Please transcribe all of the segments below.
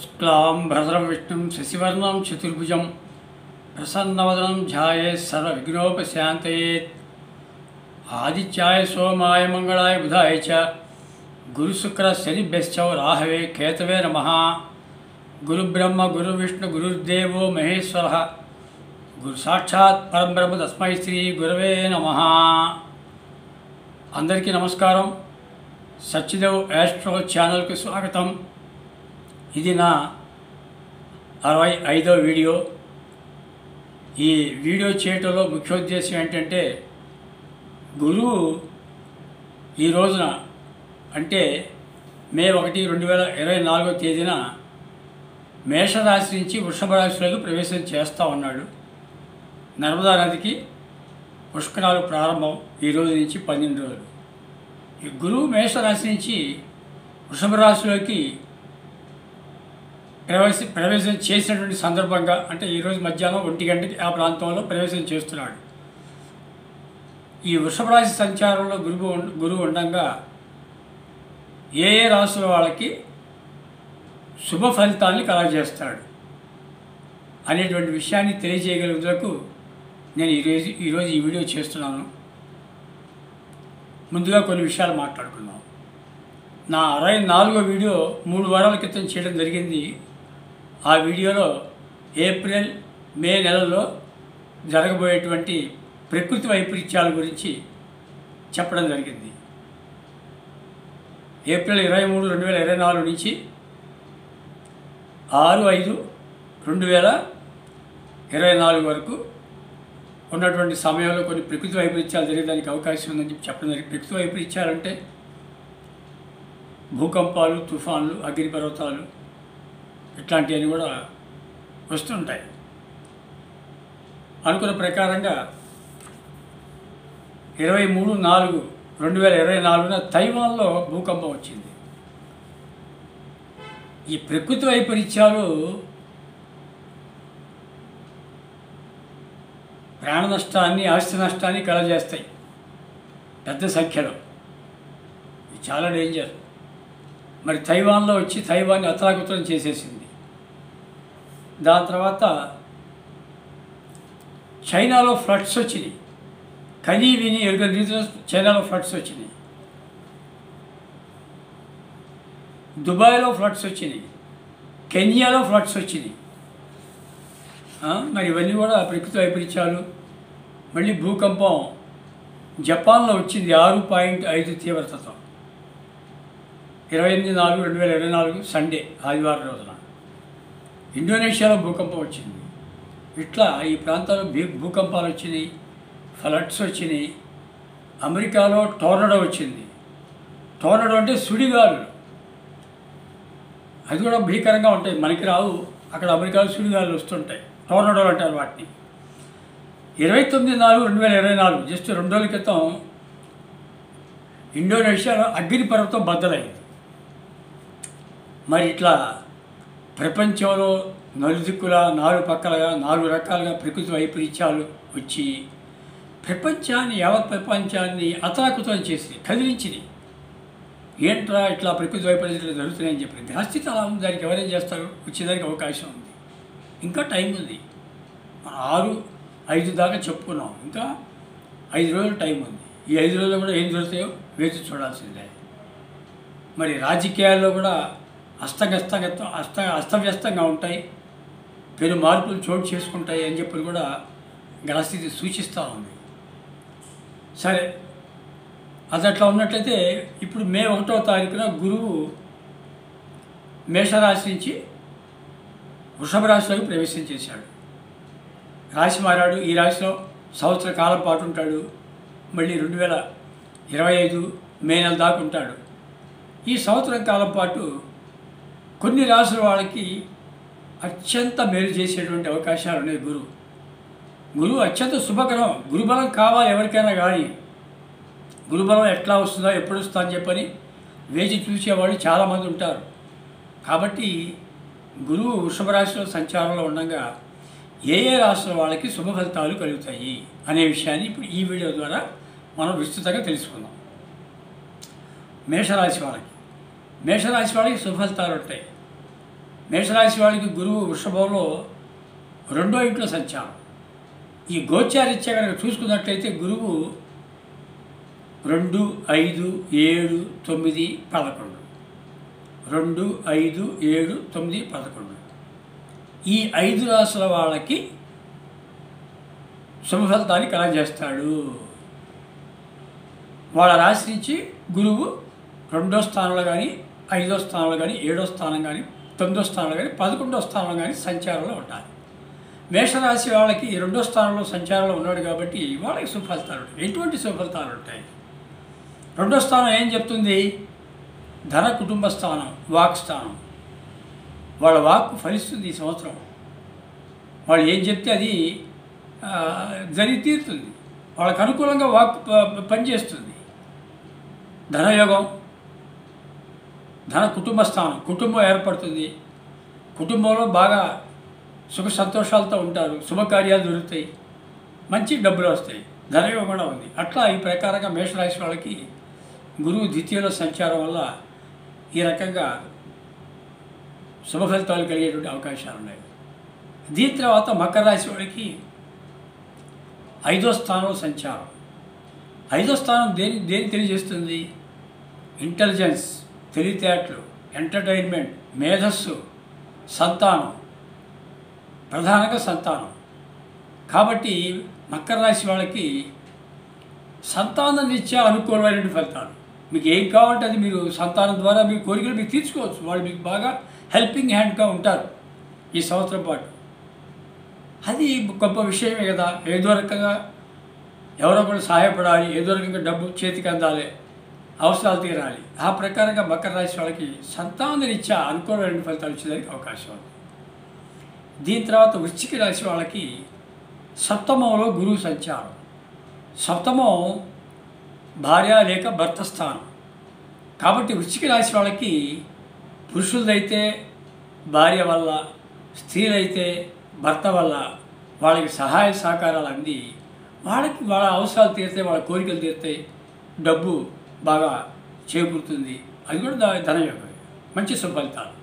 शुक्लां भरद्रं विष्णुं शशिवर्णं चतुर्भुजं प्रसन्नवदनं ध्यायेत् सर्वविघ्नोपशान्तयेत्। आदित्याय सोमाय मंगलाय बुधाय च गुरुशुक्रशनिभ्यश्च राहवे केतवे नमः। गुरुब्रह्म गुरुविष्णु गुरुर्देवो महेश्वरः गुरुसाक्षात् परब्रह्म तस्मै श्री गुरवे नमः। अंदरिकी नमस्कारं। सच्चिदेव एस्ट्रो चैनल की स्वागतम। ఇది నా 65వ వీడియో। ఈ వీడియో చేయటంలో ముఖ్య ఉద్దేశం ఏంటంటే గురువు ఈ రోజున అంటే మే 1, 2024 తేదీన మేషరాశి నుంచి వృషభ రాశిలోకి ప్రవేశం చేస్తూ ఉన్నాడు। నర్మదా నదికి పుష్కరాలు ప్రారంభం ఈ రోజు నుంచి 12 రోజులు। ఈ గురువు మేషరాశి నుంచి వృషభ రాశిలోకి ప్రవేశం చేసినటువంటి సందర్భంగా అంటే ఈరోజు మధ్యాహ్నం 1 గంటకి ఆ ప్రాంతంలో ప్రవేశం చేస్తున్నాడు। ఈ వృషభ రాశి సంచారంలో గురువు ఉండగా ఏ రాశుల వాళ్ళకి శుభ ఫలితాన్ని కలగజేస్తాడు అనేటువంటి విషయాన్ని తెలియజేయగలుగుటకు నేను ఈరోజు ఈ వీడియో చేస్తున్నాను। ముందుగా కొన్ని విషయాలు మాట్లాడుకుందాం। నా 64వ వీడియో 3 వారాల క్రితం చేయడం జరిగింది। ఆ వీడియోలో ఏప్రిల్ మే నెలలో జరగబోయేటువంటి ప్రకృతి వైపరీత్యాల గురించి చెప్పడం జరిగింది। ఏప్రిల్ 23, 2024 నుంచి 6/5/2024 వరకు ఉన్నటువంటి సమయంలో కొన్ని ప్రకృతి వైపరీత్యాలు జరిగేదానికి అవకాశం ఉందని చెప్పడం జరిగింది। ప్రకృతి వైపరీత్యాలంటే భూకంపాలు, తుఫాన్లు, అగ్నిపర్వతాలు ఇట్లాంటివన్నీ కూడా వస్తుంటాయి। అనుకున్న ప్రకారంగా 23/4/2024 తైవాన్లో భూకంపం వచ్చింది। ఈ ప్రకృతి వైపరీత్యాలు ప్రాణ నష్టాన్ని, ఆస్తి నష్టాన్ని కలగజేస్తాయి పెద్ద సంఖ్యలో। ఇది చాలా డేంజర్। మరి తైవాన్లో వచ్చి తైవాన్ని అతలాకుతలం చేసేసింది। దాని తర్వాత చైనాలో ఫ్లడ్స్ వచ్చినాయి। కనీ విని ఎరుగని రీతిలో చైనాలో ఫ్లడ్స్ వచ్చినాయి। దుబాయ్లో ఫ్లడ్స్ వచ్చినాయి, కెన్యాలో ఫ్లడ్స్ వచ్చినాయి। మరి ఇవన్నీ కూడా ప్రకృతి వైపరీత్యాలు। మళ్ళీ భూకంపం జపాన్లో వచ్చింది 6.5 తీవ్రతతో 28/4/2024 సండే ఆదివారం రోజున। ఇండోనేషియాలో భూకంపం వచ్చింది। ఇట్లా ఈ ప్రాంతాల్లో భూకంపాలు వచ్చినాయి, ఫ్లడ్స్ వచ్చినాయి। అమెరికాలో టోర్నడో వచ్చింది। టోర్నడో అంటే సుడిగాలులు, అది కూడా భీకరంగా ఉంటాయి, మనకి రావు, అక్కడ అమెరికాలో సుడిగాలులు వస్తుంటాయి, టోర్నడోలు అంటారు వాటిని। 29/4/2024 జస్ట్ 2 రోజుల క్రితం ఇండోనేషియాలో అగ్నిపర్వతం బద్దలైంది। మరి ఇట్లా ప్రపంచంలో నలుదిక్కుల 4 పక్కలుగా 4 రకాలుగా ప్రకృతి వైపరీత్యాలు వచ్చి యావత్ ప్రపంచాన్ని అతలాకుతలం చేసి కదిలించింది। ఏంట్రా ఇట్లా ప్రకృతి వైపరీత్యాలు జరుగుతున్నాయని చెప్పి గ్రహస్థితి అలా ఉంది, దానికి ఎవరేం చేస్తారు, వచ్చేదానికి అవకాశం ఉంది, ఇంకా టైం ఉంది। మనం 6-5 దాకా చెప్పుకున్నాం, ఇంకా 5 రోజులు టైం ఉంది। ఈ 5 రోజులు కూడా ఏం జరుగుతాయో వేచి చూడాల్సిందే। మరి రాజకీయాల్లో కూడా అస్తవ్యస్తంగా ఉంటాయి, పెను మార్పులు చోటు చేసుకుంటాయి అని చెప్పి కూడా గ్రహస్థితి సూచిస్తూ ఉంది। సరే, అది అట్లా ఉన్నట్లయితే ఇప్పుడు మే 1వ తారీఖున గురువు మేషరాశి నుంచి వృషభ రాశిలోకి ప్రవేశం చేశాడు, రాశి మారాడు। ఈ రాశిలో సంవత్సర కాలం పాటు ఉంటాడు, మళ్ళీ 2025 మే నెల దాకా ఉంటాడు। ఈ సంవత్సరం కాలం పాటు కొన్ని రాశుల వాళ్ళకి అత్యంత మేలు చేసేటువంటి అవకాశాలు ఉన్నాయి। గురువు అత్యంత శుభకరం। గురుబలం కావాలి ఎవరికైనా, కానీ గురుబలం ఎట్లా వస్తుందో ఎప్పుడు వస్తుందో అని చెప్పని వేచి చూసేవాళ్ళు చాలామంది ఉంటారు। కాబట్టి గురువు వృషభ రాశిలో సంచారంలో ఉండగా ఏ రాశుల వాళ్ళకి శుభ ఫలితాలు కలుగుతాయి అనే విషయాన్ని ఇప్పుడు ఈ వీడియో ద్వారా మనం విస్తృతంగా తెలుసుకుందాం। మేషరాశి వాళ్ళకి శుభ ఫలితాలు ఉంటాయి। మేషరాశి వాళ్ళకి గురువు వృషభంలో 2వ ఇంట్లో సంచారం. ఈ గోచారీత్యా కనుక చూసుకున్నట్లయితే గురువు 2, 5, 7, 9, 11. 2, 5, 7, 9, 11. ఈ 5 రాసుల వాళ్ళకి శుభ ఫలితాన్ని కలగజేస్తాడు. వాళ్ళ రాశి నుంచి గురువు 2వ స్థానంలో కానీ, 5వ స్థానంలో కానీ, 7వ స్థానం కానీ, 9వ స్థానంలో కానీ, 11వ స్థానంలో కానీ సంచారంలో ఉండాలి. మేషరాశి వాళ్ళకి 2వ స్థానంలో సంచారంలో ఉన్నాడు కాబట్టి వాళ్ళకి సుఫలితాలు ఉంటాయి. ఎటువంటి సుఫలితాలు ఉంటాయి? 2వ స్థానం ఏం చెప్తుంది? ధన కుటుంబ స్థానం, వాక్ స్థానం. వాళ్ళ వాక్కు ఫలిస్తుంది ఈ సంవత్సరం. వాళ్ళు ఏం చెప్తే అది జరిగి తీరుతుంది. వాళ్ళకు అనుకూలంగా వాక్ పనిచేస్తుంది. ధనయోగం, ధన కుటుంబ స్థానం, కుటుంబం ఏర్పడుతుంది. కుటుంబంలో బాగా సుఖ సంతోషాలతో ఉంటారు, శుభకార్యాలు దొరుకుతాయి, మంచి డబ్బులు వస్తాయి, ధనయోగం కూడా ఉంది. అట్లా ఈ ప్రకారంగా మేషరాశి వాళ్ళకి గురువు ద్వితీయలో సంచారం వల్ల ఈ రకంగా శుభ ఫలితాలు కలిగేటువంటి అవకాశాలు ఉన్నాయి. దీని తర్వాత మకర రాశి వాడికి 5వ స్థానంలో సంచారం. 5వ స్థానం దేని తెలియజేస్తుంది? ఇంటెలిజెన్స్, తెలివితేటలు, ఎంటర్టైన్మెంట్, మేధస్సు, సంతానం, ప్రధానంగా సంతానం. కాబట్టి మకర రాశి వాళ్ళకి సంతానం ఇచ్చే అనుకూలమైన ఫలితాలు. మీకు ఏం కావాలంటే అది మీరు సంతానం ద్వారా మీ కోరికలు మీరు తీర్చుకోవచ్చు. వాళ్ళు మీకు బాగా హెల్పింగ్ హ్యాండ్గా ఉంటారు ఈ సంవత్సరం పాటు. అది గొప్ప విషయమే కదా. ఏదో రకంగా ఎవరో కూడా సహాయపడాలి, ఏదో రకంగా డబ్బు చేతికి అందాలి, అవసరాలు తీరాలి. ఆ ప్రకారంగా మకర రాశి వాళ్ళకి సంతానరీత్యా అనుకూలమైన ఫలితాలు వచ్చేదానికి అవకాశం ఉంది. దీని తర్వాత వృశ్చిక రాశి వాళ్ళకి 7వ గురువు సంచారం. 7వ భార్య లేక భర్త స్థానం. కాబట్టి వృశ్చిక రాశి వాళ్ళకి పురుషులదైతే భార్య వల్ల, స్త్రీలైతే భర్త వల్ల వాళ్ళకి సహాయ సహకారాలు అంది వాళ్ళకి వాళ్ళ అవసరాలు తీరుతాయి, వాళ్ళ కోరికలు తీరుతాయి, డబ్బు బాగా చేకూరుతుంది. అది కూడా ధనయోగం, మంచి సుఫలితాలు.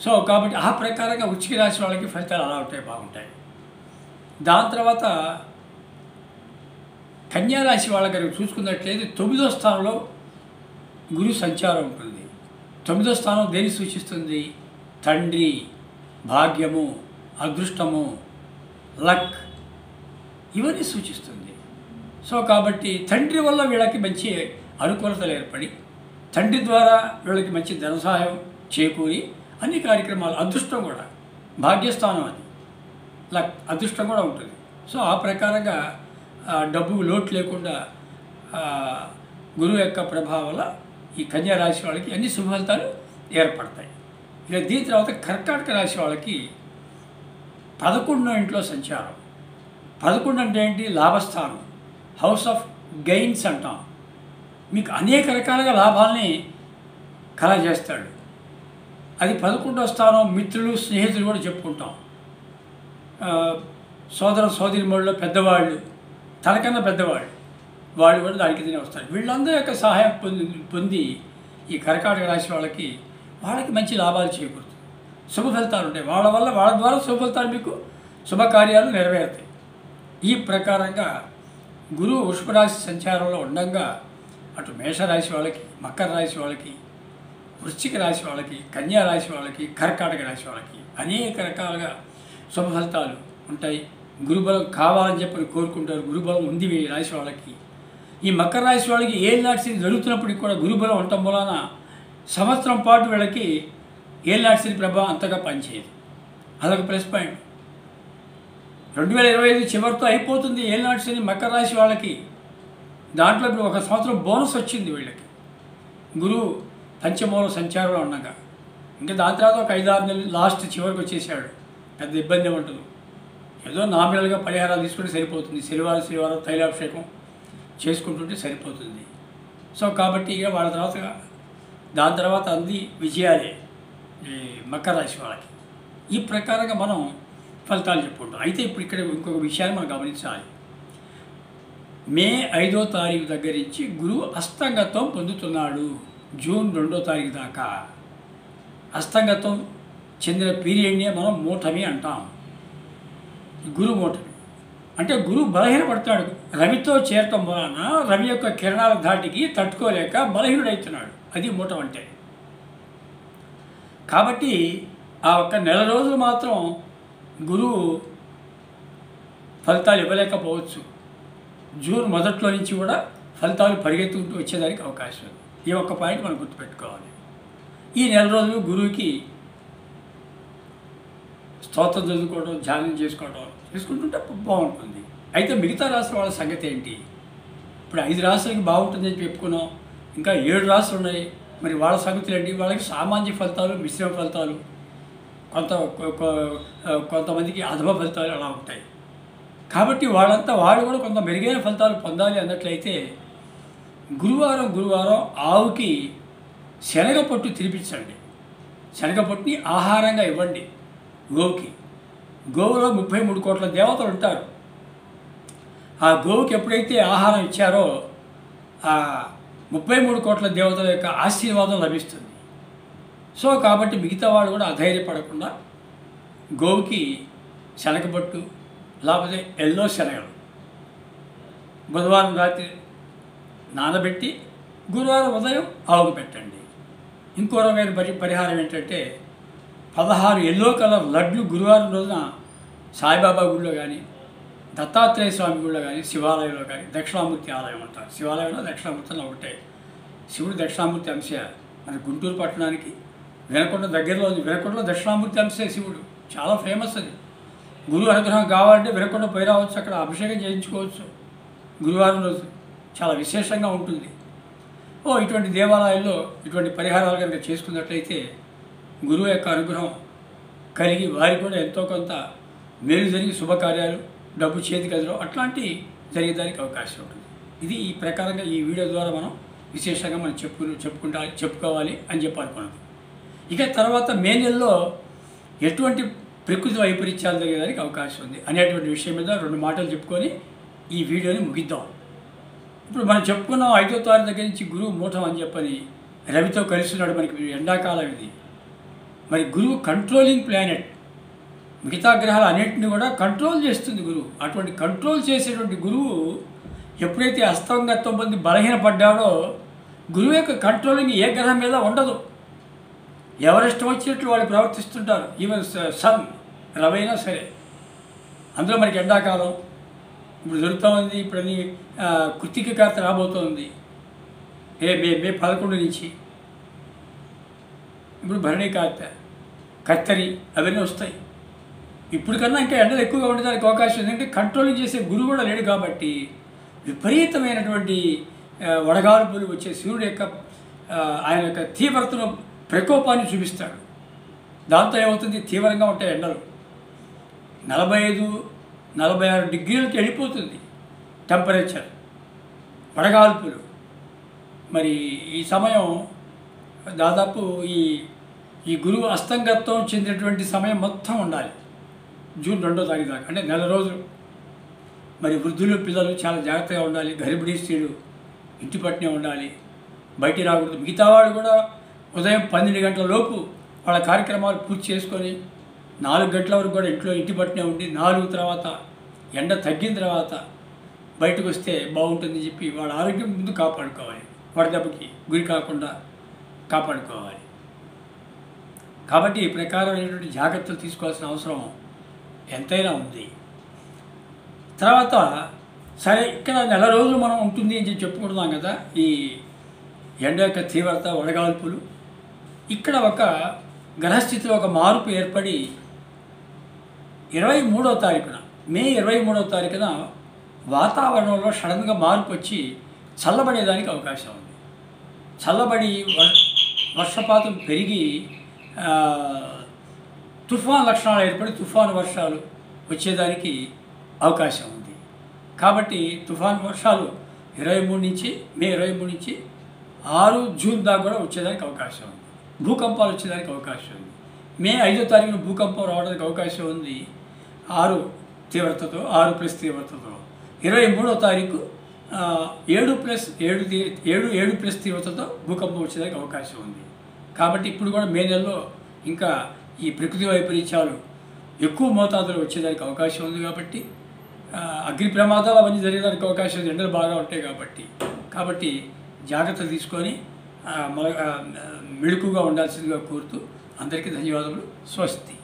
సో కాబట్టి ఆ ప్రకారంగా వృశ్చిక రాశి వాళ్ళకి ఫలితాలు అలా ఉంటాయి, బాగుంటాయి. దాని తర్వాత కన్యారాశి వాళ్ళకి కనుక చూసుకున్నట్లయితే 9వ స్థానంలో గురు సంచారం ఉంటుంది. 9వ స్థానం దేన్ని సూచిస్తుంది? తండ్రి, భాగ్యము, అదృష్టము, లక్, ఇవన్నీ సూచిస్తుంది. సో కాబట్టి తండ్రి వల్ల వీళ్ళకి మంచి అనుకూలతలు ఏర్పడి, తండ్రి ద్వారా వీళ్ళకి మంచి ధన సహాయం చేకూరి అన్ని కార్యక్రమాలు, అదృష్టం కూడా, భాగ్యస్థానం అది, లక్, అదృష్టం కూడా ఉంటుంది. సో ఆ ప్రకారంగా డబ్బు లోటు లేకుండా గురువు యొక్క ప్రభావం వల్ల ఈ కన్యా రాశి వాళ్ళకి అన్ని శుభ ఫలితాలు ఏర్పడతాయి. ఇక దీని తర్వాత కర్కాటక రాశి వాళ్ళకి 11వ ఇంట్లో సంచారం. 11 అంటే ఏంటి? లాభస్థానం, హౌస్ ఆఫ్ గెయిన్స్ అంటాం. మీకు అనేక రకాలుగా లాభాలని కలగజేస్తాడు. అది 11వ స్థానం. మిత్రులు, స్నేహితులు కూడా చెప్పుకుంటాం. సోదర సోదరిమణుల్లో పెద్దవాళ్ళు, తనకన్నా పెద్దవాళ్ళు, వాళ్ళు కూడా దానికి కిందనే వస్తారు. వీళ్ళందరూ యొక్క సహాయం పొంది ఈ కర్కాటక రాశి వాళ్ళకి మంచి లాభాలు చేకూరుతాయి, శుభ ఫలితాలు ఉంటాయి. వాళ్ళ ద్వారా శుభ ఫలితాలు, మీకు శుభకార్యాలు నెరవేరుతాయి. ఈ ప్రకారంగా గురువు వృషభ రాశి సంచారంలో ఉండగా అటు మేషరాశి వాళ్ళకి, మకర రాశి వాళ్ళకి, వృశ్చిక రాశి వాళ్ళకి, కన్యా రాశి వాళ్ళకి, కర్కాటక రాశి వాళ్ళకి అనేక రకాలుగా శుభ ఫలితాలు ఉంటాయి. గురుబలం కావాలని చెప్పి కోరుకుంటారు. గురుబలం ఉంది ఈ రాశి వాళ్ళకి. ఈ మకర రాశి వాళ్ళకి ఏళ్ళనాటి జరుగుతున్నప్పటికీ కూడా గురుబలం ఉండటం వలన సంవత్సరం పాటు వీళ్ళకి ఏళ్ళనాటి ప్రభావం అంతగా పనిచేయదు. అదొక ప్లస్ పాయింట్. 2025 చివరితో అయిపోతుంది ఏళ్ళనాటి మకర రాశి వాళ్ళకి. దాంట్లో ఇప్పుడు ఒక సంవత్సరం బోనస్ వచ్చింది వీళ్ళకి, గురువు పంచమంలో సంచారంలో ఉండగా. ఇంకా దాని తర్వాత ఒక 5-6 నెలలు లాస్ట్ చివరికి వచ్చేసాడు. పెద్ద ఇబ్బంది ఉంటుంది. ఏదో నామినల్గా పరిహారాలు తీసుకుంటే సరిపోతుంది. శనివారం తైలాభిషేకం చేసుకుంటుంటే సరిపోతుంది. సో కాబట్టి ఇక వాళ్ళ తర్వాత దాని తర్వాత అంది విజయాలే ఈ మకర రాశి వాళ్ళకి. ఈ ప్రకారంగా మనం ఫలితాలు చెప్పుకుంటాం. అయితే ఇప్పుడు ఇక్కడ ఇంకొక విషయాన్ని మనం గమనించాలి. మే 5వ తారీఖు దగ్గర నుంచి గురువు అస్తంగత్వం పొందుతున్నాడు, జూన్ 2వ తారీఖు దాకా. అస్తంగతం చెందిన పీరియడ్నే మనం మూటమి అంటాం. గురు మూటమి అంటే గురువు బలహీనపడతాడు. రవితో చేరటం వలన రవి యొక్క కిరణాల ధాటికి తట్టుకోలేక బలహీనుడవుతున్నాడు. అది మూటం అంటే. కాబట్టి ఆ ఒక్క నెల రోజులు మాత్రం గురువు ఫలితాలు ఇవ్వలేకపోవచ్చు. జూన్ మొదట్లో నుంచి కూడా ఫలితాలు పరిగెత్తుకుంటూ వచ్చేదానికి అవకాశం ఉంది. ఈ ఒక్క పాయింట్ మనం గుర్తుపెట్టుకోవాలి. ఈ నెల రోజులు గురువుకి స్తోత్రం చదువుకోవడం, ధ్యానం చేసుకుంటుంటే బాగుంటుంది. అయితే మిగతా రాష్ట్రాల వాళ్ళ సంగతి ఏంటి? ఇప్పుడు 5 రాష్ట్రాలకి బాగుంటుందని చెప్పుకున్నాం, ఇంకా 7 రాష్ట్రాలు ఉన్నాయి. మరి వాళ్ళ సంగతులు ఏంటి? వాళ్ళకి సామాన్య ఫలితాలు, మిశ్రమ ఫలితాలు, కొంతమందికి అధమ ఫలితాలు అలా ఉంటాయి. కాబట్టి వాళ్ళు కూడా కొంత మెరుగైన ఫలితాలు పొందాలి అన్నట్లయితే గురువారం ఆవుకి శనగపొట్టు తినిపించండి. శనగపొట్టుని ఆహారంగా ఇవ్వండి గోవుకి. గోవులో 33 కోట్ల దేవతలు ఉంటారు. ఆ గోవుకి ఎప్పుడైతే ఆహారం ఇచ్చారో ఆ 33 కోట్ల దేవతల యొక్క ఆశీర్వాదం లభిస్తుంది. సో కాబట్టి మిగతా వాళ్ళు కూడా అధైర్యపడకుండా గోవుకి శనగపొట్టు లేకపోతే ఎల్లో శనగలు బుధవారం రాత్రి నానబెట్టి గురువారం ఉదయం ఆవుకు పెట్టండి. ఇంకో రకమైన పరిహారం ఏంటంటే 16 ఎల్లో కలర్ లడ్లు గురువారం రోజున సాయిబాబా గుడిలో కానీ, దత్తాత్రేయ స్వామి గుడిలో కానీ, శివాలయంలో కానీ, దక్షిణామూర్తి ఆలయం అంటారు. శివాలయంలో దక్షిణామూర్తిలో ఒకటే. శివుడు దక్షిణామూర్తి అంశ. మన గుంటూరు పట్టణానికి వినకొండ దగ్గరలో ఉంది. వినకొండలో దక్షిణామూర్తి అంశే శివుడు, చాలా ఫేమస్ అది. గురువు అనుగ్రహం కావాలంటే వినకొండ పోయి రావచ్చు, అక్కడ అభిషేకం చేయించుకోవచ్చు. గురువారం రోజు చాలా విశేషంగా ఉంటుంది. ఇటువంటి దేవాలయాల్లో ఇటువంటి పరిహారాలు కనుక చేసుకున్నట్లయితే గురువు యొక్క అనుగ్రహం కలిగి వారికి కూడా ఎంతో కొంత మేలు జరిగి శుభకార్యాలు, డబ్బు చేతికి అదిలో అట్లాంటివి జరిగేదానికి అవకాశం ఉంటుంది. ఇది ఈ ప్రకారంగా ఈ వీడియో ద్వారా మనం విశేషంగా మనం చెప్పుకోవాలి అని చెప్పి అనుకున్నది. ఇక తర్వాత మే నెలలో ఎటువంటి ప్రకృతి వైపరీత్యాలు జరిగేదానికి అవకాశం ఉంది అనేటువంటి విషయం మీద 2 మాటలు చెప్పుకొని ఈ వీడియోని ముగిద్దాం. ఇప్పుడు మనం చెప్పుకున్నాం 5వ తారీఖు దగ్గర నుంచి గురువు మూటం అని చెప్పని రవితో కలిస్తున్నాడు. మనకి ఎండాకాలం ఇది. మరి గురువు కంట్రోలింగ్ ప్లానెట్, మిగతా గ్రహాలు అన్నింటినీ కూడా కంట్రోల్ చేస్తుంది గురువు. అటువంటి కంట్రోల్ చేసేటువంటి గురువు ఎప్పుడైతే అస్తంగత్వం పొంది బలహీనపడ్డాడో గురువు యొక్క కంట్రోలింగ్ ఏ గ్రహం మీద ఉండదు. ఎవరిష్టం వచ్చినట్లు వాళ్ళు ప్రవర్తిస్తుంటారు. ఈవెన్ సన్ రవైనా సరే. అందులో మనకి ఎండాకాలం ఇప్పుడు దొరుకుతూ ఉంది. ఇప్పుడు అన్ని కృత్తిక కార్తె రాబోతోంది మే 11 నుంచి. ఇప్పుడు భరణి కార్తె, కత్తెరి అవన్నీ వస్తాయి. ఇప్పుడు కన్నా ఇంకా ఎండలు ఎక్కువగా ఉండడానికి అవకాశం ఉంది. ఎందుకంటే కంట్రోలింగ్ చేసే గురువు కూడా లేడు కాబట్టి విపరీతమైనటువంటి వడగాల్పులు వచ్చే సూర్యుడు యొక్క ఆయన యొక్క తీవ్రతను, ప్రకోపాన్ని చూపిస్తాడు. దాంతో ఏమవుతుంది? తీవ్రంగా ఉంటాయి ఎండలు. 45-46 డిగ్రీలకి వెళ్ళిపోతుంది టెంపరేచర్, వడగాల్పులు. మరి ఈ సమయం దాదాపు ఈ గురువు అస్తంగత్వం చెందినటువంటి సమయం మొత్తం ఉండాలి. జూన్ 2వ తారీఖు దాకా, అంటే నెల రోజులు. మరి వృద్ధులు, పిల్లలు చాలా జాగ్రత్తగా ఉండాలి. గర్భిణీ స్త్రీలు ఇంటి పట్టునే ఉండాలి, బయటికి రాకూడదు. మిగతా వాళ్ళు కూడా ఉదయం 12 గంటల లోపు వాళ్ళ కార్యక్రమాలు పూర్తి చేసుకొని 4 గంటల వరకు కూడా ఇంటి పట్టునే ఉండి 4 తర్వాత ఎండ తగ్గిన తర్వాత బయటకు వస్తే బాగుంటుందని చెప్పి వాళ్ళ ఆరోగ్యం ముందు కాపాడుకోవాలి. వడదెబ్బకి గురి కాకుండా కాపాడుకోవాలి. కాబట్టి ఈ ప్రకారమైనటువంటి జాగ్రత్తలు తీసుకోవాల్సిన అవసరం ఎంతైనా ఉంది. తర్వాత సరే, ఇక్కడ నెల రోజులు మనం ఉంటుంది అని చెప్పుకుంటున్నాం కదా. ఈ ఎండ యొక్క తీవ్రత, వడగాల్పులు, ఇక్కడ ఒక గ్రహస్థితిలో ఒక మార్పు ఏర్పడి 23వ తారీఖున, మే 23వ తారీఖున వాతావరణంలో సడన్గా మార్పు వచ్చి చల్లబడేదానికి అవకాశం ఉంది. చల్లబడి వర్షపాతం పెరిగి తుఫాన్ లక్షణాలు ఏర్పడి తుఫాను వర్షాలు వచ్చేదానికి అవకాశం ఉంది. కాబట్టి తుఫాను వర్షాలు మే 23 నుంచి 6 జూన్ దాకా కూడా వచ్చేదానికి అవకాశం ఉంది. భూకంపాలు వచ్చేదానికి అవకాశం ఉంది. మే 5వ తారీఖున భూకంపం రావడానికి అవకాశం ఉంది 6 తీవ్రతతో, 6+ తీవ్రతతో. 23వ తారీఖు 7+ తీవ్రతతో భూకంపం వచ్చేదానికి అవకాశం ఉంది. కాబట్టి ఇప్పుడు కూడా మే నెలలో ఇంకా ఈ ప్రకృతి వైపరీత్యాలు ఎక్కువ మోతాదులో వచ్చేదానికి అవకాశం ఉంది కాబట్టి అగ్ని ప్రమాదాలు అవన్నీ జరిగేదానికి అవకాశం ఉంది, ఎండలు బాగా ఉంటాయి కాబట్టి జాగ్రత్తలు తీసుకొని మెళుకుగా ఉండాల్సిందిగా కోరుతూ అందరికీ ధన్యవాదములు. స్వస్తి.